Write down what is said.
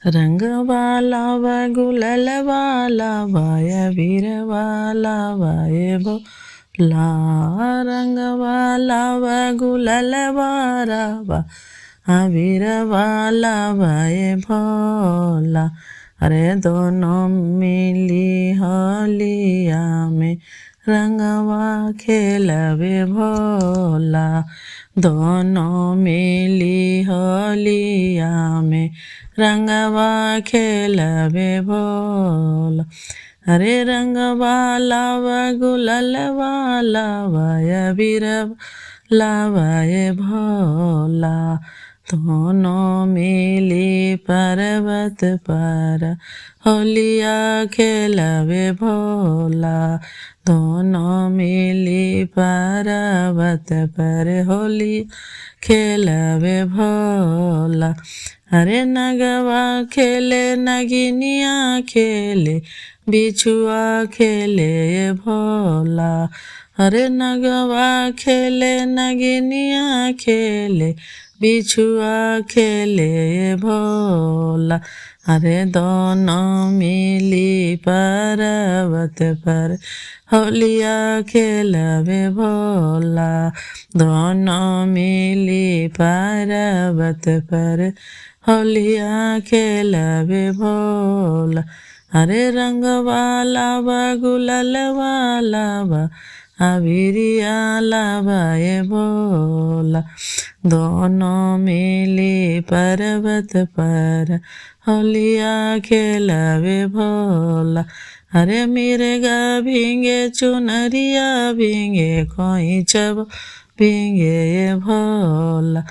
रंगवाला बा गुलालवाला by वीरवाला by Bhola रंगवाला बा गुलालवाला बा वीरवाला बाय भोला। अरे दोनों मिली होलिया में रंगवा खेलवे भोला। दोनों मिली होलिया में रंगवा खेलवे भोला। अरे रंगवाला वा गुलालवाला वाय वीरवाला वाय भोला। दोनों मिली पर्वत पर होलिया खेलवे भोला। दोनों मिली पर्वत पर होली खेलवे भोला। अरे नगवा खेले नगिनिया खेले बिछुआ खेले भोला। अरे नगवा खेले नगिनिया खेले बिछुआ खेले भोला। अरे दोनों मिली पर्वत पर होलिया खेलवे भोला। दोनों मिली पर्वत पर होलिया खेलवे भोला। अरे रंगवाला बा गुलालवाला बा वीरियाला बाय भोला। दोनों मिली पर्वत पर होलिया खेलवे भोला। अरे मिर्गा भींगे चुनरिया भींगे खोई चब भींगे भोला।